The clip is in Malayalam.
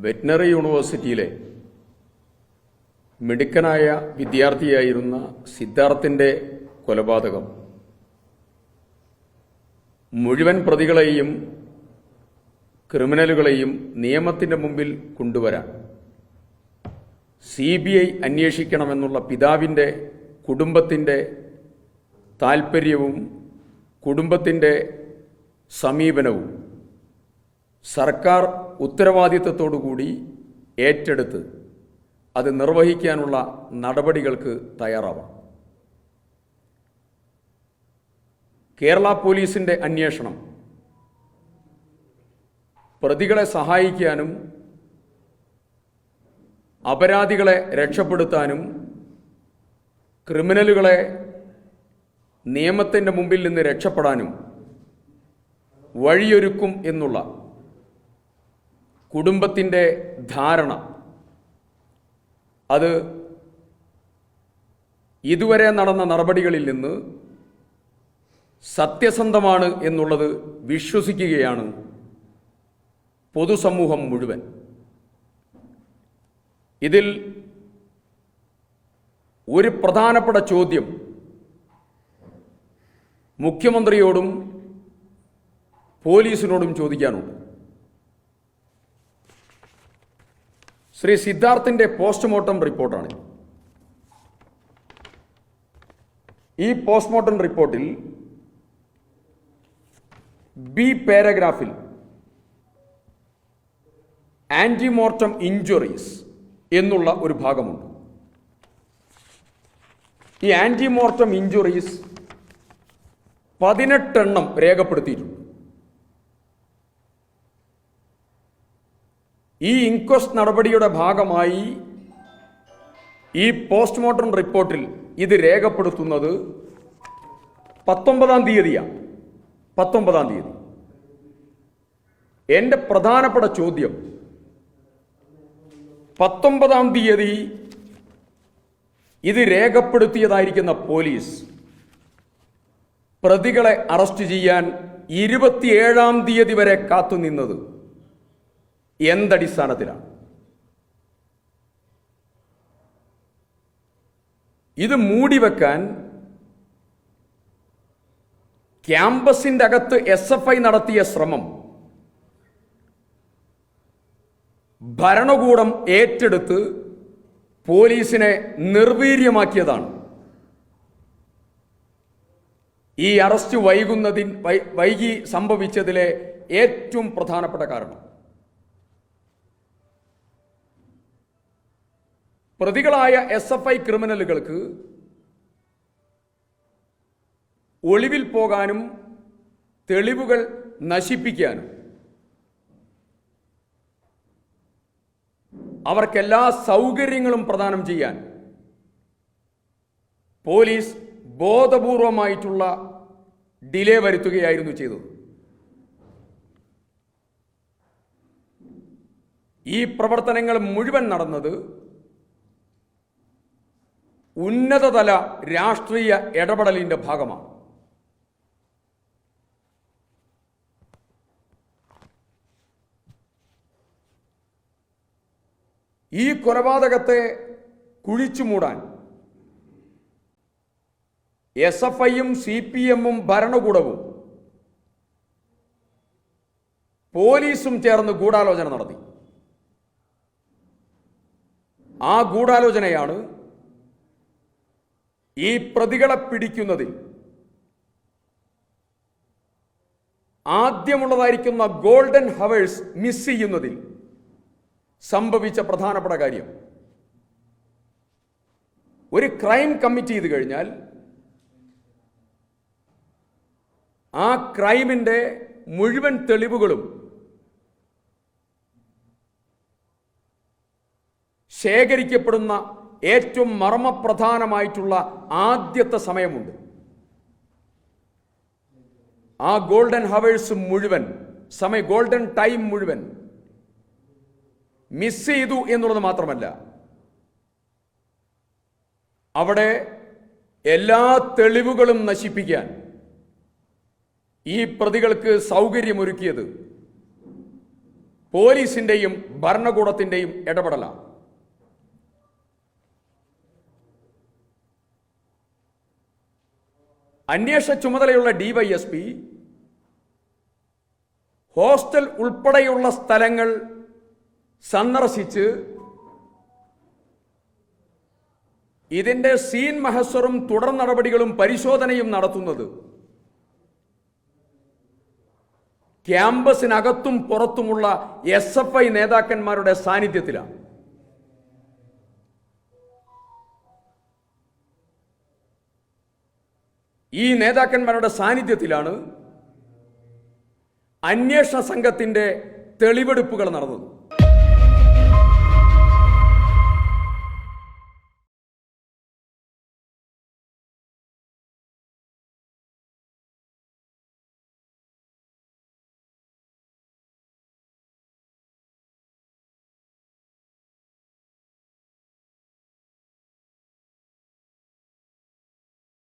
വെറ്റിനറി യൂണിവേഴ്സിറ്റിയിലെ മിടുക്കനായ വിദ്യാർത്ഥിയായിരുന്ന സിദ്ധാർത്ഥിന്റെ കൊലപാതകം മുഴുവൻ പ്രതികളെയും ക്രിമിനലുകളെയും നിയമത്തിന്റെ മുമ്പിൽ കൊണ്ടുവരാൻ CBI അന്വേഷിക്കണമെന്നുള്ള പിതാവിന്റെ കുടുംബത്തിന്റെ താൽപര്യവും കുടുംബത്തിന്റെ സമീപനവും സർക്കാർ ഉത്തരവാദിത്തത്തോടുകൂടി ഏറ്റെടുത്ത് അത് നിർവഹിക്കാനുള്ള നടപടികൾക്ക് തയ്യാറാവാം. കേരള പോലീസിന്റെ അന്വേഷണം പ്രതികളെ സഹായിക്കാനും അപരാധികളെ രക്ഷപ്പെടുത്താനും ക്രിമിനലുകളെ നിയമത്തിന്റെ മുമ്പിൽ നിന്ന് രക്ഷപ്പെടാനും വഴിയൊരുക്കും എന്നുള്ള കുടുംബത്തിന്റെ ധാരണ അത് ഇതുവരെ നടന്ന നടപടികളിൽ നിന്ന് സത്യസന്ധമാണ് എന്നുള്ളത് വിശ്വസിക്കുകയാണ് പൊതുസമൂഹം മുഴുവൻ. ഇതിൽ ഒരു പ്രധാനപ്പെട്ട ചോദ്യം മുഖ്യമന്ത്രിയോടും പോലീസിനോടും ചോദിക്കാനുണ്ട്. ശ്രീ സിദ്ധാർത്ഥിന്റെ പോസ്റ്റ്മോർട്ടം റിപ്പോർട്ടാണ്. ഈ പോസ്റ്റ്മോർട്ടം റിപ്പോർട്ടിൽ ബി പാരഗ്രാഫിൽ ആന്റിമോർട്ടം ഇഞ്ചുറീസ് എന്നുള്ള ഒരു ഭാഗമുണ്ട്. ഈ ആന്റിമോർട്ടം ഇഞ്ചുറീസ് 18 എണ്ണം രേഖപ്പെടുത്തിയിട്ടുണ്ട്. ഈ ഇൻക്വസ്റ്റ് നടപടിയുടെ ഭാഗമായി ഈ പോസ്റ്റ്മോർട്ടം റിപ്പോർട്ടിൽ ഇത് രേഖപ്പെടുത്തുന്നത് 19-ാം തീയതിയാണ്. 19-ാം തീയതി. എൻ്റെ പ്രധാനപ്പെട്ട ചോദ്യം, 19-ാം തീയതി ഇത് രേഖപ്പെടുത്തിയതായിരിക്കുന്ന പോലീസ് പ്രതികളെ അറസ്റ്റ് ചെയ്യാൻ 27-ാം തീയതി വരെ കാത്തുനിന്നത് എന്തടിസ്ഥാനത്തിലാണ്? ഇത് മൂടിവെക്കാൻ ക്യാമ്പസിന്റെ അകത്ത് SFI നടത്തിയ ശ്രമം ഭരണകൂടം ഏറ്റെടുത്ത് പോലീസിനെ നിർവീര്യമാക്കിയതാണ്. ഈ അറസ്റ്റ് വൈകി സംഭവിച്ചതിലെ ഏറ്റവും പ്രധാനപ്പെട്ട കാരണം പ്രതികളായ SFI ക്രിമിനലുകൾക്ക് ഒളിവിൽ പോകാനും തെളിവുകൾ നശിപ്പിക്കാനും അവർക്കെല്ലാ സൗകര്യങ്ങളും പ്രദാനം ചെയ്യാൻ പോലീസ് ബോധപൂർവമായിട്ടുള്ള ഡിലേ വരുത്തുകയായിരുന്നു ചെയ്തത്. ഈ പ്രവർത്തനങ്ങൾ മുഴുവൻ നടന്നത് ഉന്നതതല രാഷ്ട്രീയ ഇടപെടലിന്റെ ഭാഗമാണ്. ഈ കൊലപാതകത്തെ കുഴിച്ചുമൂടാൻ SFIയും CPMും ഭരണകൂടവും പോലീസും ചേർന്ന് ഗൂഢാലോചന നടത്തി. ആ ഗൂഢാലോചനയാണ് ഈ പ്രതികളെ പിടിക്കുന്നതിൽ ആദ്യമുള്ളതായിരിക്കുന്ന ഗോൾഡൻ ഹവേഴ്സ് മിസ് ചെയ്യുന്നതിൽ സംഭവിച്ച പ്രധാനപ്പെട്ട കാര്യം. ഒരു ക്രൈം കമ്മിറ്റ് ചെയ്ത് കഴിഞ്ഞാൽ ആ ക്രൈമിന്റെ മുഴുവൻ തെളിവുകളും ശേഖരിക്കപ്പെടുന്ന ഏറ്റവും മർമ്മപ്രധാനമായിട്ടുള്ള ആദ്യത്തെ സമയമുണ്ട്. ആ ഗോൾഡൻ ഹവേഴ്സ് മുഴുവൻ ഗോൾഡൻ ടൈം മുഴുവൻ മിസ് ചെയ്തു എന്നുള്ളത് മാത്രമല്ല, അവിടെ എല്ലാ തെളിവുകളും നശിപ്പിക്കാൻ ഈ പ്രതികൾക്ക് സൗകര്യമൊരുക്കിയത് പോലീസിന്റെയും ഭരണകൂടത്തിന്റെയും ഇടപെടലാണ്. അന്വേഷണ ചുമതലയുള്ള ഡിവൈഎസ്പി ഹോസ്റ്റൽ ഉൾപ്പെടെയുള്ള സ്ഥലങ്ങൾ സന്ദർശിച്ച് ഇതിന്റെ സീൻ മഹസറും തുടർ നടപടികളും പരിശോധനയും നടത്തുന്നത് ക്യാമ്പസിനകത്തും പുറത്തുമുള്ള SFI നേതാക്കന്മാരുടെ സാന്നിധ്യത്തിലാണ്. ഈ നേതാക്കന്മാരുടെ സാന്നിധ്യത്തിലാണ് അന്വേഷണ സംഘത്തിന്റെ തെളിവെടുപ്പുകൾ നടന്നത്.